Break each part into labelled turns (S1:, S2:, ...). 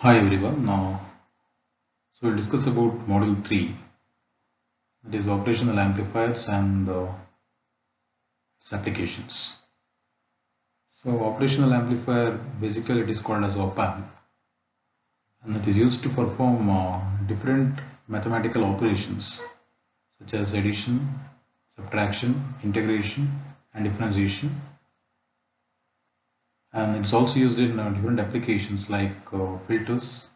S1: Hi everyone. So we'll discuss about Module 3, that is operational amplifiers and its applications. So operational amplifier, basically it is called as op-amp, and it is used to perform different mathematical operations such as addition, subtraction, integration and differentiation. And it's also used in different applications like filters,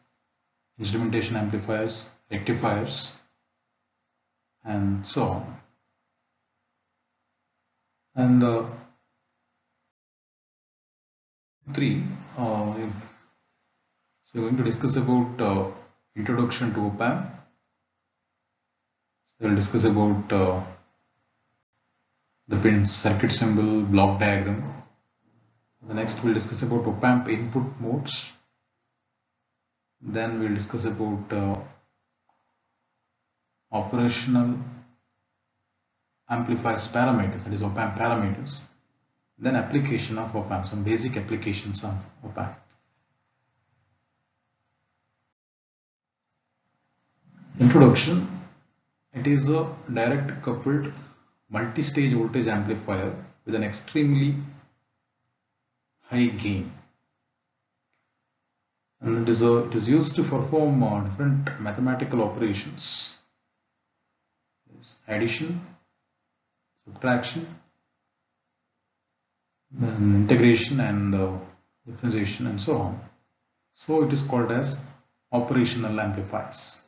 S1: instrumentation amplifiers, rectifiers and so on. And 3, so we're going to discuss about introduction to op-amp. So we'll discuss about the pin circuit symbol, block diagram. The next we'll discuss about op-amp input modes. Then we'll discuss about operational amplifiers parameters, that is op-amp parameters. Then application of op-amp, some basic applications of op-amp. Introduction. It is a direct coupled multi-stage voltage amplifier with an extremely high gain, and it is used to perform different mathematical operations: addition, subtraction, then integration and differentiation and so on. So it is called as operational amplifiers.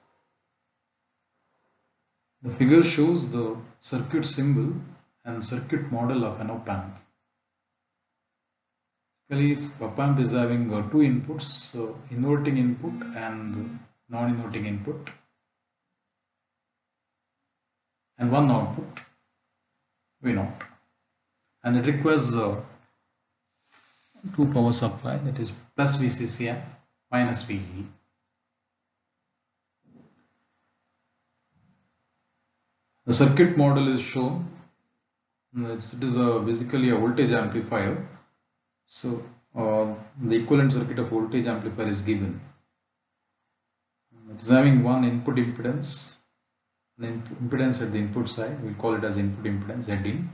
S1: The figure shows the circuit symbol and circuit model of an op-amp. Op-amp is having two inputs, so inverting input and non-inverting input, and one output, V0, and it requires two power supply, that is plus VCC and minus VE. The circuit model is shown. It is basically a voltage amplifier. So the equivalent circuit of voltage amplifier is given. It is having one input impedance, the impedance at the input side, we call it as input impedance Z in.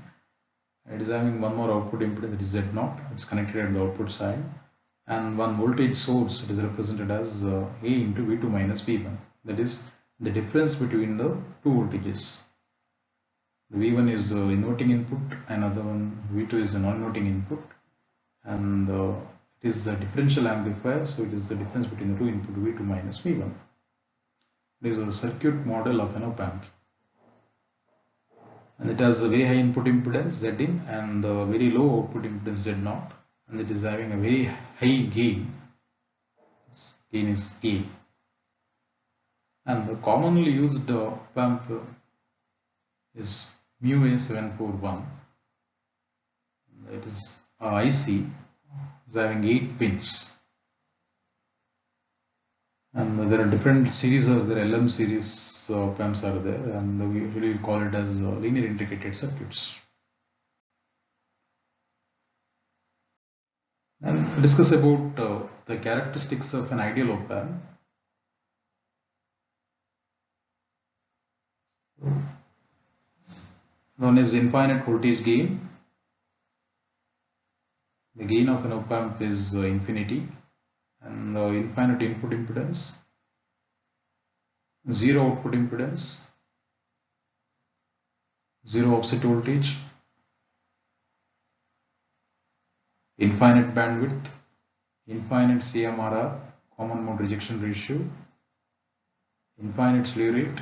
S1: It is having one more output impedance, that is Z0, it's connected at the output side, and one voltage source, it is represented as A into V2 minus V1, that is the difference between the two voltages. The V1 is inverting input, another one V2 is the non-inverting input, and it is a differential amplifier, so it is the difference between the two input V2 minus V1. This is a circuit model of an op-amp, and it has a very high input impedance Z in and very low output impedance Z0, and it is having a very high gain. Its gain is A, and the commonly used op-amp is MU-A741. It is IC, is having 8 pins, and there are different series, there are LM series op-amps are there, and we usually call it as linear integrated circuits. And discuss about the characteristics of an ideal op-amp. One is infinite voltage gain. The gain of an op-amp is infinity, and infinite input impedance, zero output impedance, zero offset voltage, infinite bandwidth, infinite CMRR, common mode rejection ratio, infinite slew rate,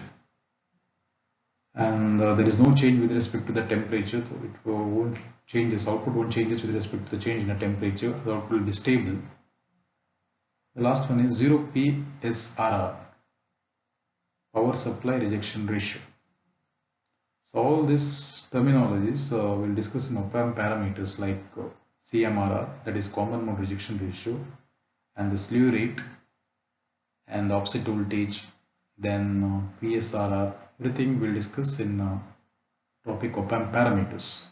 S1: and there is no change with respect to the temperature, so it won't change, this output won't change with respect to the change in the temperature, the output will be stable. The last one is 0 PSRR, power supply rejection ratio. So all these terminologies we'll discuss in op-amp parameters like CMRR, that is common mode rejection ratio, and the slew rate, and the offset voltage, then PSRR, everything we'll discuss in topic op-amp parameters.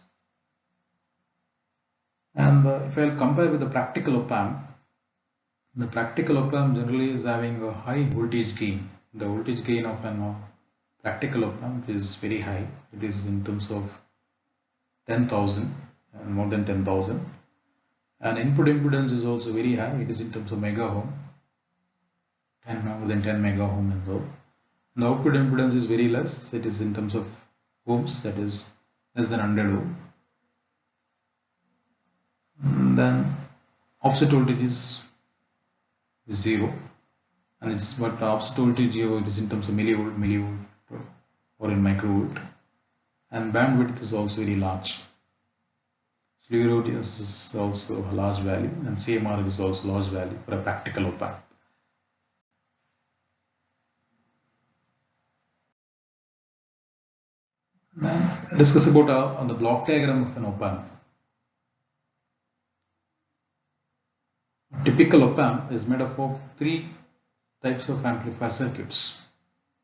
S1: And if I'll compare with the practical op-amp, The practical op-amp generally is having a high voltage gain. The voltage gain of an practical op-amp is very high. It is in terms of 10,000 and more than 10,000. And input impedance is also very high. It is in terms of mega ohm, more than 10 mega ohm and so. The output impedance is very less. It is in terms of ohms, that is less than 100 ohm. And then offset voltage is 0, and it's but offset voltage it is in terms of millivolt, or in microvolt, and bandwidth is also very large. Slew rate is also a large value, and CMR is also large value for a practical op-amp. Then discuss about on the block diagram of an op-amp. A typical op-amp is made up of 3 types of amplifier circuits,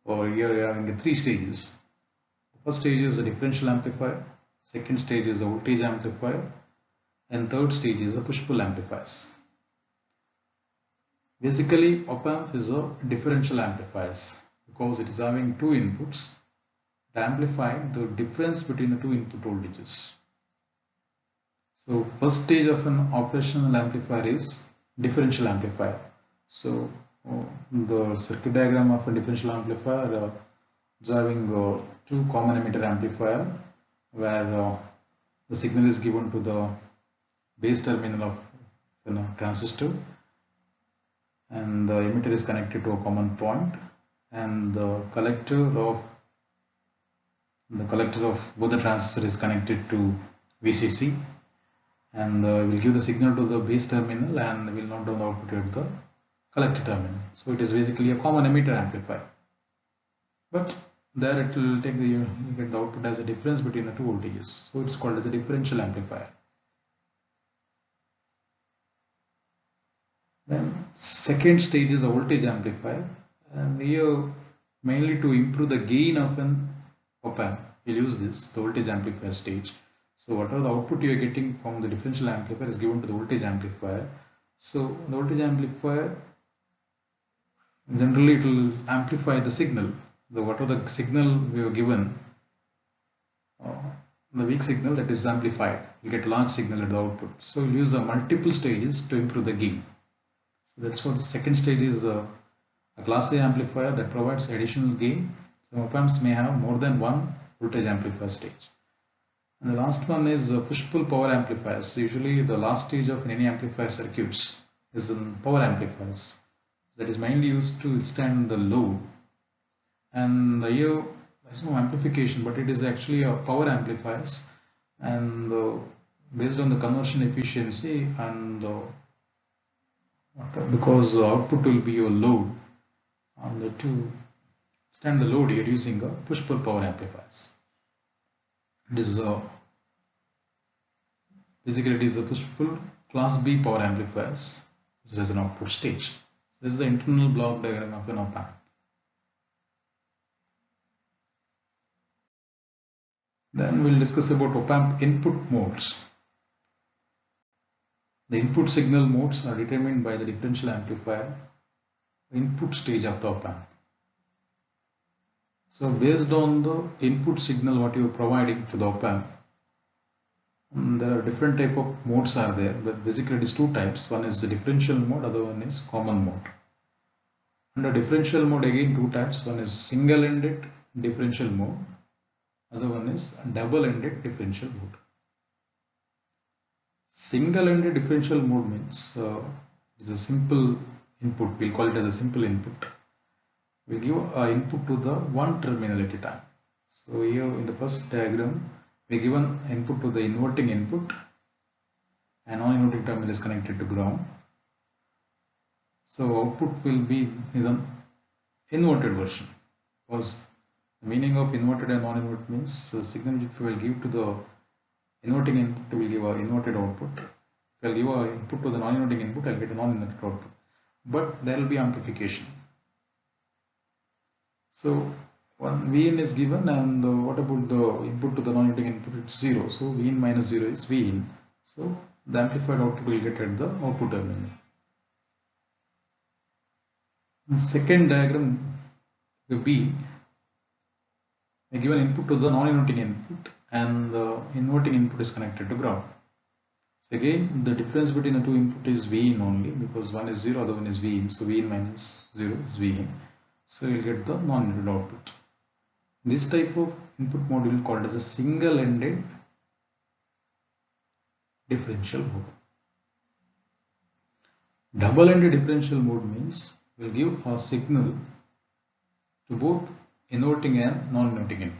S1: or here we are having 3 stages. The first stage is a differential amplifier, second stage is a voltage amplifier, and third stage is a push-pull amplifiers. Basically, op-amp is a differential amplifiers because it is having 2 inputs to amplify the difference between the 2 input voltages. So first stage of an operational amplifier is differential amplifier. So the circuit diagram of a differential amplifier is having 2 common emitter amplifier, where the signal is given to the base terminal of transistor, and the emitter is connected to a common point, and the collector of both the transistor is connected to VCC, and will give the signal to the base terminal and will not down the output at the collector terminal. So it is basically a common emitter amplifier, but there it will take the get the output as a difference between the 2 voltages. So it's called as a differential amplifier. Then second stage is a voltage amplifier, and here mainly to improve the gain of an op-amp we'll use this, the voltage amplifier stage. So whatever the output you are getting from the differential amplifier is given to the voltage amplifier. So the voltage amplifier, generally it will amplify the signal. Whatever the signal we were given, the weak signal, that is amplified, you get large signal at the output. So we'll use multiple stages to improve the gain. So that's what the second stage is, a class A amplifier that provides additional gain. Some op-amps may have more than one voltage amplifier stage. And the last one is push-pull power amplifiers. So usually the last stage of any amplifier circuits is in power amplifiers. That is mainly used to withstand the load. And here there is no amplification, but it is actually a power amplifiers, and based on the conversion efficiency, and because the output will be your load, and to stand the load, you are using a push-pull power amplifiers. This is basically it is a push-pull class B power amplifiers. This is an output stage. So this is the internal block diagram of an op-amp. Then we'll discuss about op-amp input modes. The input signal modes are determined by the differential amplifier input stage of the op-amp. So based on the input signal what you are providing to the op-amp, there are different type of modes are there, but basically it is 2 types. One is the differential mode, other one is common mode. Under differential mode, again 2 types. One is single-ended differential mode, other one is double-ended differential mode. Single-ended differential mode means is a simple input. We'll call it as a simple input. We'll give input to the one terminal at a time. So here in the first diagram, we given input to the inverting input, and non-inverting terminal is connected to ground. So output will be the inverted version, because the meaning of inverted and non-inverted means the signal if you will give to the inverting input will give an inverted output. If I will give an input to the non-inverting input, I will get a non-inverted output. But there will be amplification. So one Vin is given, and what about the input to the non-inverting input? It's 0. So Vin minus 0 is Vin. So the amplified output will get at the output terminal. In second diagram, the B, I give an input to the non-inverting input and the inverting input is connected to ground. So again, the difference between the two input is V in only, because one is 0, other one is V in. So V in minus 0 is V in. So you will get the non-inverted output. This type of input mode will be called as a single-ended differential mode. Double-ended differential mode means we will give a signal to both inverting and non-inverting input.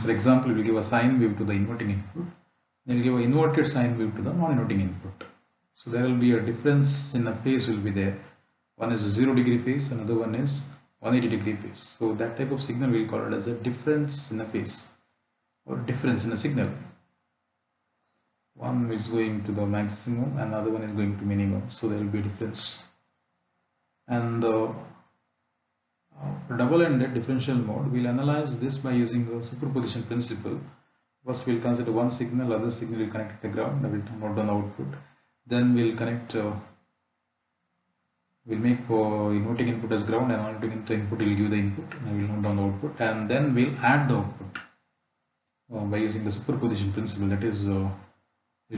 S1: For example, we will give a sine wave to the inverting input, then we will give an inverted sine wave to the non-inverting input. So there will be a difference in the phase will be there. One is a 0-degree phase, another one is 180-degree phase. So that type of signal we will call it as a difference in the phase or difference in the signal. One is going to the maximum, another one is going to minimum. So there will be a difference. And for double-ended differential mode, we'll analyze this by using the superposition principle. First, we'll consider one signal, other signal will connect to the ground, that will note down the output. Then we'll connect, we'll make inverting input as ground and non-inverting input will give the input, and we'll note down the output. And then we'll add the output by using the superposition principle. That is, we'll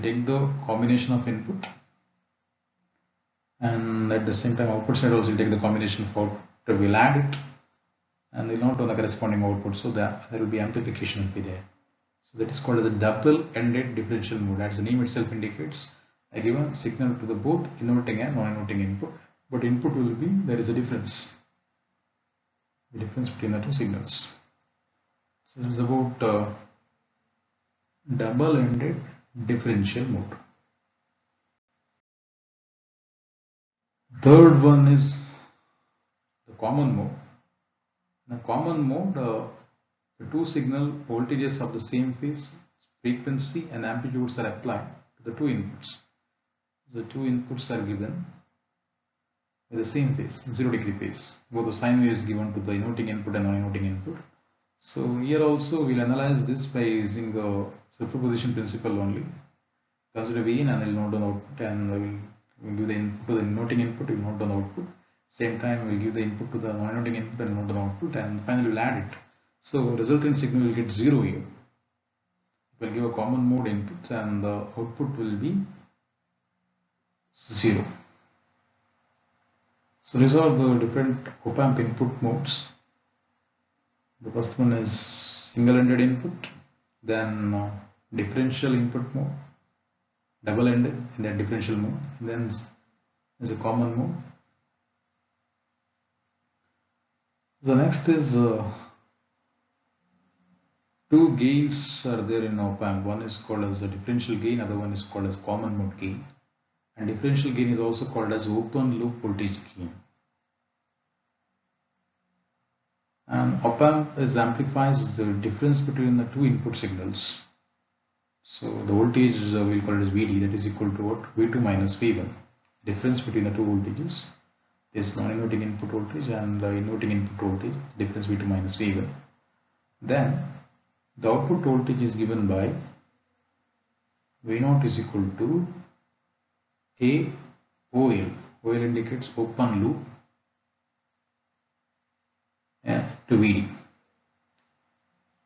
S1: take the combination of input, and at the same time, output side also we'll take the combination of output. We'll add it and we'll note on the corresponding output, so that there will be amplification will be there. So that is called as a double-ended differential mode. As the name itself indicates, I give a signal to the both inverting and non-inverting input, but input will be, there is a difference, the difference between the two signals. So this is about double-ended differential mode. Third one is the common mode. In a common mode, the two signal voltages of the same phase, frequency and amplitudes are applied to the two inputs. The two inputs are given with the same phase, 0-degree phase. Both the sine wave is given to the inverting input and non-inverting input. So here also we'll analyze this by using the superposition principle only. Consider V in and we'll note down the output, and we'll give the input to the inverting input, we'll note down the output. Same time we'll give the input to the non-inverting input and note down the output, and finally we'll add it. So resultant signal will get 0 here. We'll give a common mode input and the output will be 0. So these are the different op-amp input modes. The first one is single-ended input, then differential input mode, double-ended in that differential mode, then is a common mode. The next is two gains are there in op-amp. One is called as the differential gain, other one is called as common mode gain. And differential gain is also called as open loop voltage gain. And op-amp amplifies the difference between the two input signals. So the voltage we'll call it as Vd, that is equal to what? V2 minus V1. Difference between the two voltages is non-inverting input voltage and the inverting input voltage, difference V2 minus V1. Then the output voltage is given by V0 is equal to AOL. OL indicates open loop, to Vd.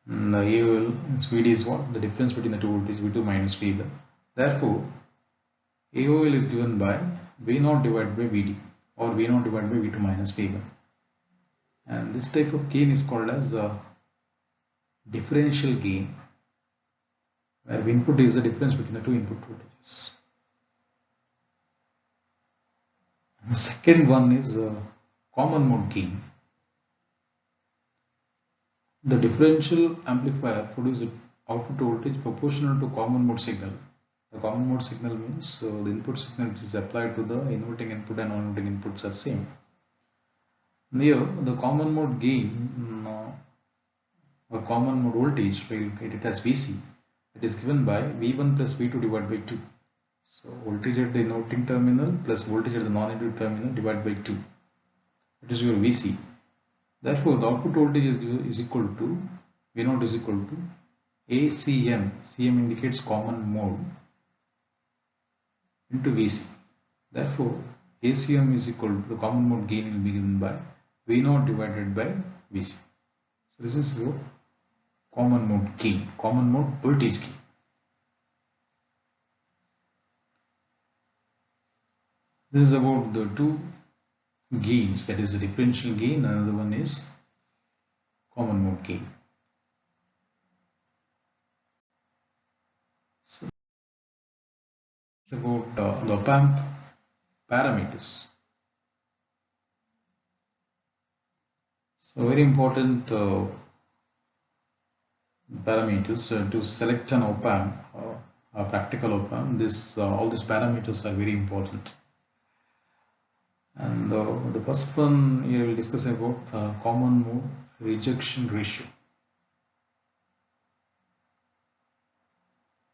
S1: And the AOL is Vd is what? The difference between the two voltages, V2 minus V1. Therefore, AOL is given by V0 divided by Vd, or V0 divided by V2 minus V1. And this type of gain is called as differential gain, where input is the difference between the two input voltages. And the second one is common mode gain. The differential amplifier produces output voltage proportional to common mode signal. The common mode signal means the input signal which is applied to the inverting input and non-inverting inputs are same. Here the common mode gain or common mode voltage, we will get it as Vc. It is given by V1 plus V2 divided by 2. So voltage at the inverting terminal plus voltage at the non-inverting terminal divided by 2. It is your Vc. Therefore, the output voltage is equal to V0 is equal to ACM. CM indicates common mode into Vc. Therefore, ACM is equal to the common mode gain will be given by V0 divided by Vc. So this is your common mode gain, common mode voltage gain. This is about the two gains, that is the differential gain, another one is common mode gain. So it's about the op-amp parameters. So very important parameters to select an op-amp, a practical op-amp. This all these parameters are very important. And the first one here we'll discuss about common mode rejection ratio.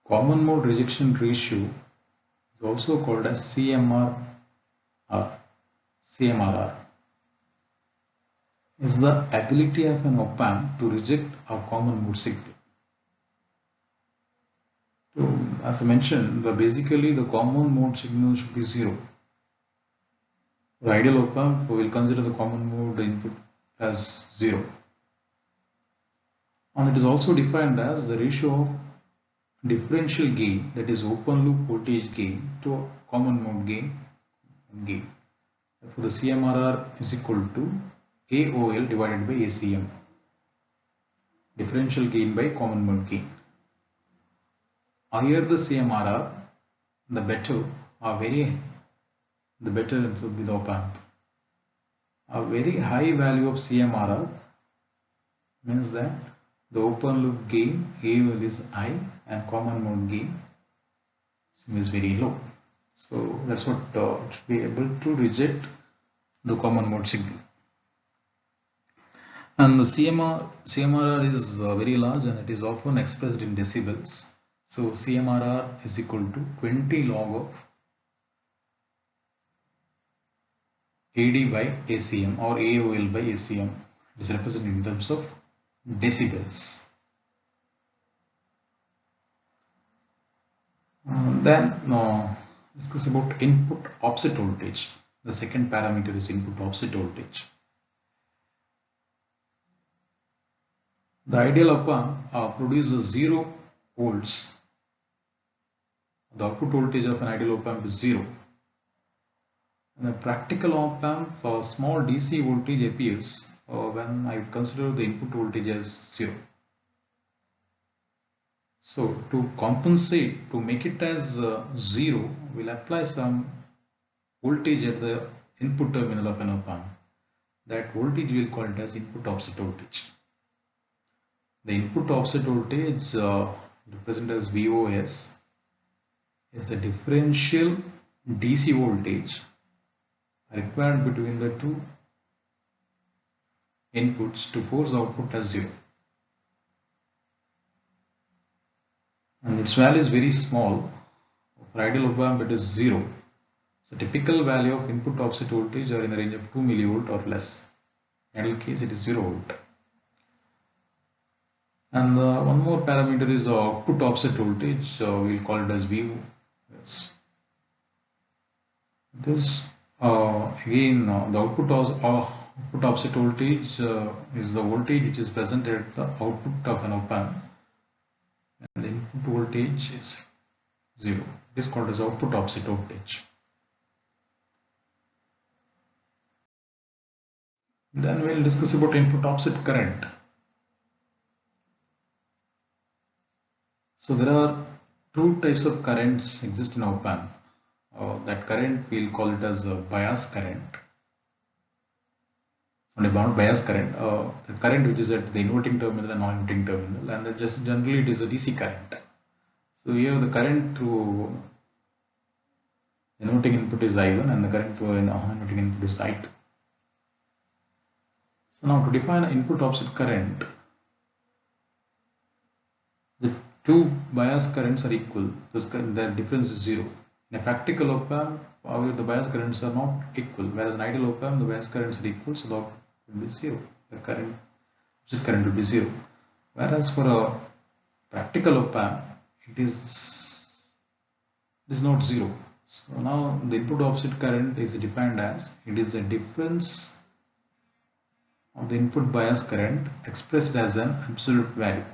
S1: Common mode rejection ratio is also called as CMRR. CMRR is the ability of an op-amp to reject a common mode signal. So, as I mentioned, basically the common mode signal should be 0. For ideal op-amp, we will consider the common mode input as 0. And it is also defined as the ratio of differential gain, that is open loop voltage gain, to common mode gain. Therefore, the CMRR is equal to AOL divided by ACM, differential gain by common mode gain. Higher the CMRR, the better it will be the op-amp. A very high value of CMRR means that the open loop gain AOL is high and common mode gain is very low. So that's what it should be able to reject the common mode signal. And the CMRR is very large and it is often expressed in decibels. So CMRR is equal to 20 log of AD by ACM or AOL by ACM. It is represented in terms of decibels. Then discuss about input offset voltage. The second parameter is input offset voltage. The ideal op-amp produces 0 volts. The output voltage of an ideal op-amp is 0. In a practical op-amp, a small DC voltage appears when I consider the input voltage as 0. So to compensate, to make it as 0, we'll apply some voltage at the input terminal of an op-amp. That voltage we'll call it as input offset voltage. The input offset voltage represented as VOS is the differential DC voltage required between the two inputs to force the output as 0. And its value is very small. For ideal op-amp it is 0. So typical value of input offset voltage are in the range of 2 millivolt or less. In ideal case it is 0 volt. And one more parameter is output offset voltage. We'll call it as VOS. This again the output offset voltage is the voltage which is present at the output of an op-amp, and the input voltage is 0. It is called as output offset voltage. Then we'll discuss about input offset current. So there are two types of currents exist in op-amp. That current we'll call it as a bias current. Not bias current, the current which is at the inverting terminal and non-inverting terminal, and that just generally it is a DC current. So here the current through inverting input is I1 and the current through non-inverting input is I2. So now to define an input offset current, the two bias currents are equal, their difference is 0. In a practical op-amp, however, the bias currents are not equal, whereas in ideal op-amp the bias currents are equal, so the output will be 0. The current will be 0. Whereas for a practical op-amp, it is not 0. So now the input offset current is defined as it is the difference of the input bias current expressed as an absolute value.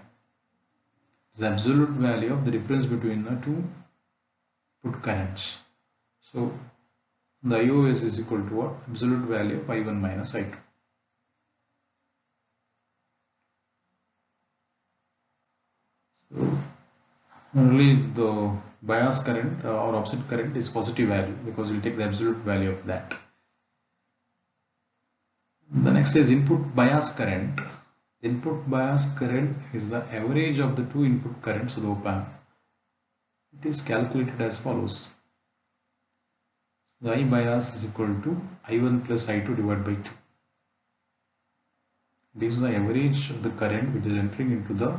S1: It's the absolute value of the difference between the two input currents. So the IOS is equal to what? Absolute value of I1 minus I2. So only the bias current or offset current is positive value because we'll take the absolute value of that. The next is input bias current. Input bias current is the average of the two input currents of the op-amp. It is calculated as follows. The I bias is equal to I1 plus I2 divided by 2. This is the average of the current which is entering into the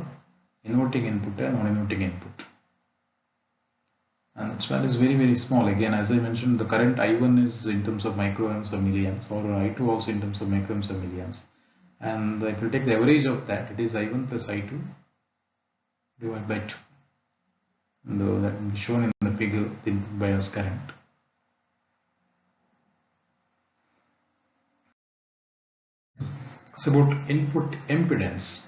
S1: inverting input and non-inverting input. And its value is very small. Again, as I mentioned, the current I1 is in terms of microamps or milliamps, or I2 also in terms of microamps or milliamps. And if you take the average of that, it is I1 plus I2 divided by 2. And that will be shown in the figure, the input bias current. It's about input impedance.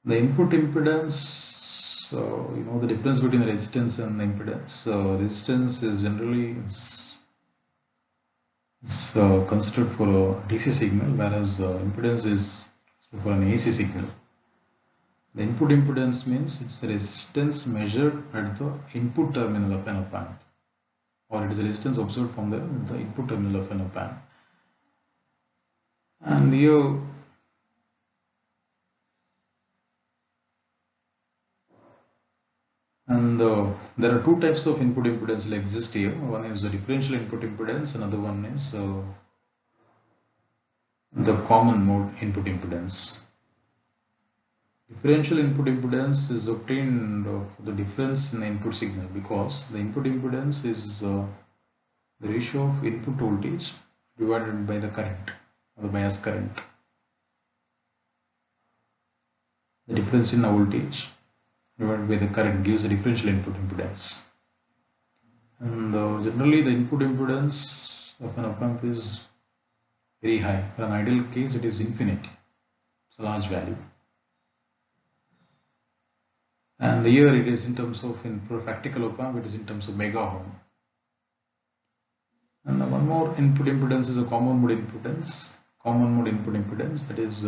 S1: The input impedance, you know the difference between the resistance and the impedance. So resistance is generally considered for a DC signal, whereas impedance is for an AC signal. The input impedance means it's the resistance measured at the input terminal of an op-amp, or it is the resistance observed from the input terminal of an op-amp. And here there are two types of input impedance that exist here. One is the differential input impedance, another one is the common mode input impedance. Differential input impedance is obtained for the difference in the input signal, because the input impedance is the ratio of input voltage divided by the current or the bias current. The difference in the voltage divided by the current gives a differential input impedance. And generally the input impedance of an op-amp is very high. For an ideal case it is infinity. It's a large value. And here it is in terms of, for a practical op-amp, it is in terms of mega ohm. And one more input impedance is a common mode impedance. Common mode input impedance, that is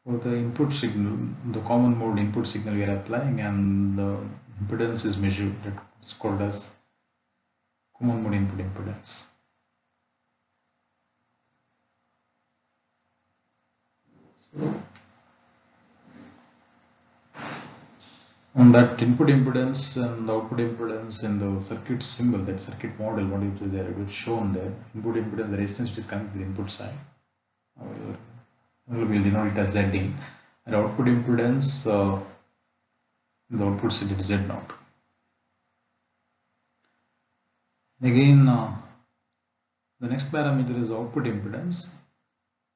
S1: for the input signal, the common mode input signal we are applying, and the impedance is measured. It's called as common mode input impedance. So on that input impedance and the output impedance and the circuit symbol, that circuit model, what it is there, it is shown there. Input impedance, the resistance which is coming to the input side. We'll denote it as Z in, and output impedance, the output side is Z naught. Again, the next parameter is output impedance.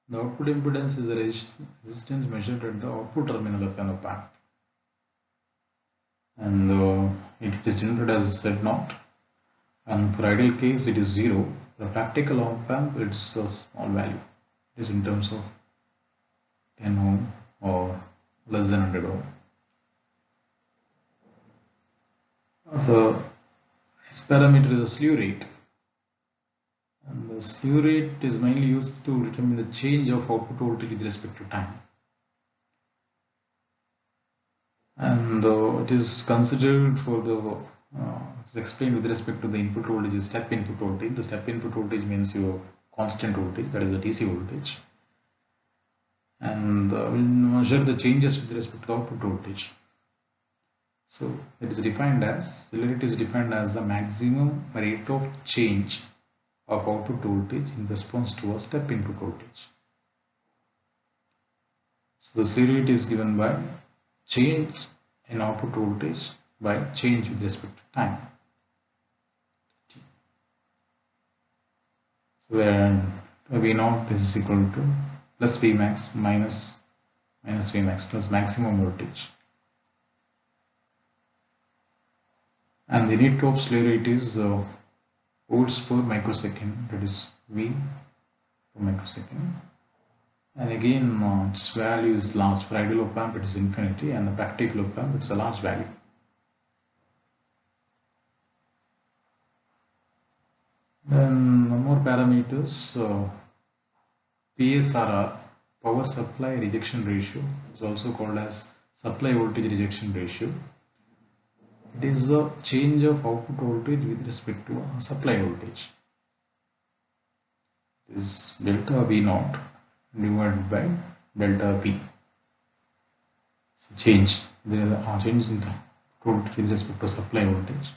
S1: The output impedance is a resistance measured at the output terminal of an op-amp, and it is denoted as Z naught. And for ideal case, it is 0. For a practical op-amp, it's a small value. It is in terms of 10 ohm or less than 100 ohm. The next parameter is a slew rate, and the slew rate is mainly used to determine the change of output voltage with respect to time, and it is considered for the it's explained with respect to the input voltage is step input voltage. The step input voltage means your constant voltage, that is the DC voltage, and we'll measure the changes with respect to the output voltage. So it is defined as, slew rate is defined as the maximum rate of change of output voltage in response to a step input voltage. So the slew rate is given by change in output voltage by change with respect to time. So where V naught is equal to plus V max minus V max, that's maximum voltage. And the unit of slew rate is volts per microsecond, that is V per microsecond. And again, its value is large. For ideal op amp, it is infinity, and the practical op amp, it's a large value. Then one more parameters, PSRR, power supply rejection ratio, is also called as supply voltage rejection ratio. It is the change of output voltage with respect to supply voltage. It is delta V naught divided by delta V. So change, there is a change in the voltage with respect to supply voltage.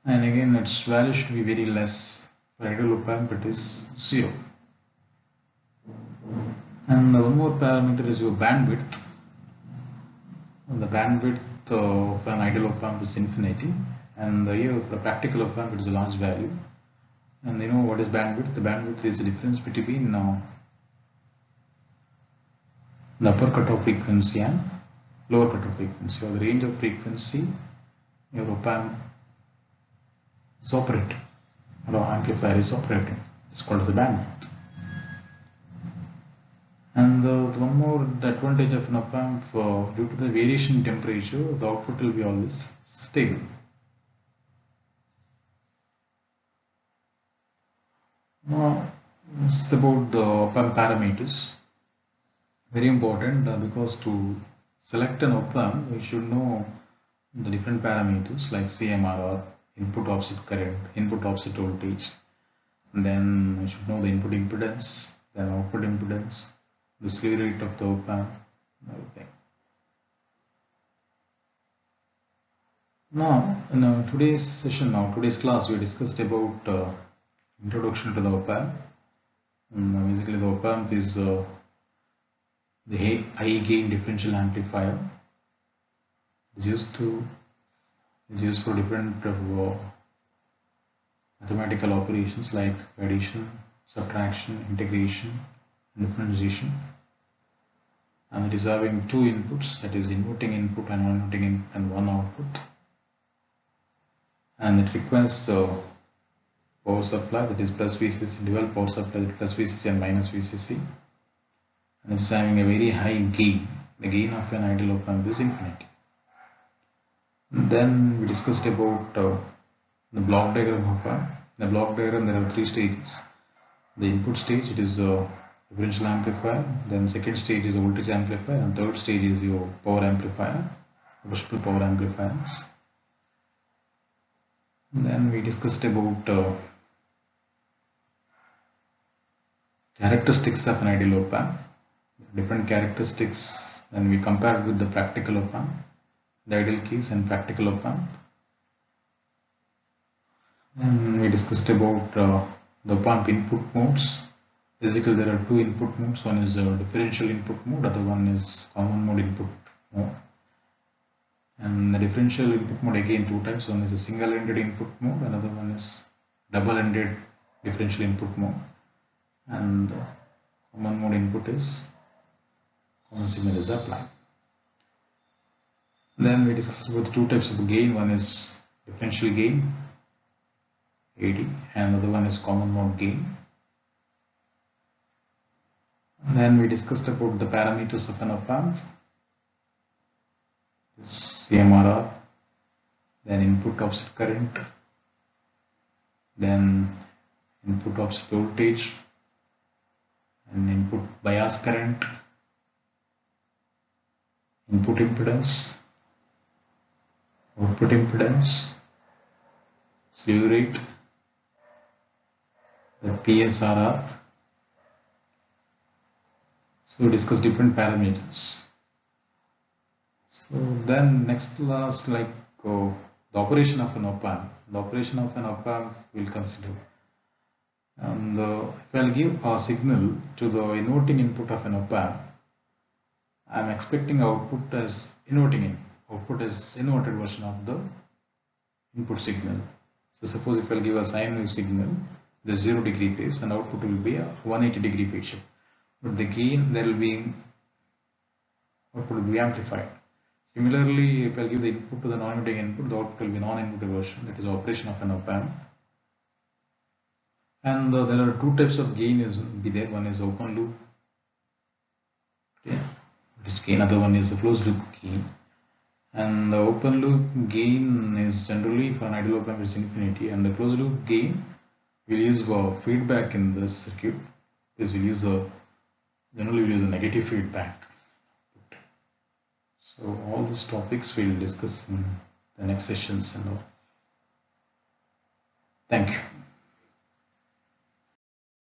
S1: And again, its value should be very less. For ideal op amp, it is 0. And one more parameter is your bandwidth. And the bandwidth of an ideal op amp is infinity, and here for a practical op amp it is a large value. And you know what is bandwidth? The bandwidth is the difference between the upper cutoff frequency and lower cutoff frequency, or the range of frequency your op amp is operating, or amplifier is operating. It's called the bandwidth. And one more, the advantage of an op amp, due to the variation in temperature, the output will be always stable. Now, it's about the op amp parameters. Very important, because to select an op amp, we should know the different parameters like CMRR, input offset current, input offset voltage. And then we should know the input impedance, then output impedance, the slew rate of the op amp, and everything. Now, in today's session, today's class, we discussed about introduction to the op amp. Basically, the op amp is the high gain differential amplifier. It's used for different mathematical operations like addition, subtraction, integration, and differentiation. And it is having two inputs, that is inverting input and non-inverting input, and one output. And it requires power supply, that is plus VCC, dual power supply, that is plus VCC and minus VCC. And it is having a very high gain. The gain of an ideal op amp is infinity. And then we discussed about the block diagram of amp. In the block diagram, there are three stages. The input stage, it is a differential amplifier. Then second stage is a voltage amplifier, and third stage is your power amplifier, optional power amplifiers. And then we discussed about characteristics of an ideal op amp, different characteristics, and we compared with the practical op amp, the ideal case and practical op amp. And we discussed about the op amp input modes. Basically, there are two input modes. One is a differential input mode, other one is common mode input mode. And the differential input mode, again two types. One is a single-ended input mode, another one is double-ended differential input mode. And the common mode input is common signal is applied. Then we discussed about two types of gain. One is differential gain, AD, and another one is common mode gain. And then we discussed about the parameters of an op amp, CMRR, then input offset current, then input offset voltage, and input bias current, input impedance, output impedance, slew rate, the PSRR. So we discuss different parameters. So then next class, like the operation of an op amp. The operation of an op amp we'll consider. And if I'll give a signal to the inverting input of an op amp, I'm expecting output as inverting in. Output is inverted version of the input signal. So suppose if I'll give a sine wave signal, the 0 degree phase, and output will be a 180 degree phase shift. But the gain, there will be output will be amplified. Similarly, if I give the input to the non-inverting input, the output will be non-inverted version, that is operation of an op-amp. And there are two types of gain is be there. One is open loop, okay, which gain. Other one is a closed loop gain. And the open loop gain is generally for an ideal op-amp is infinity, and the closed loop gain will use feedback in this circuit, because we'll use generally we'll use a negative feedback. So all these topics we'll discuss in the next sessions and all. Thank you.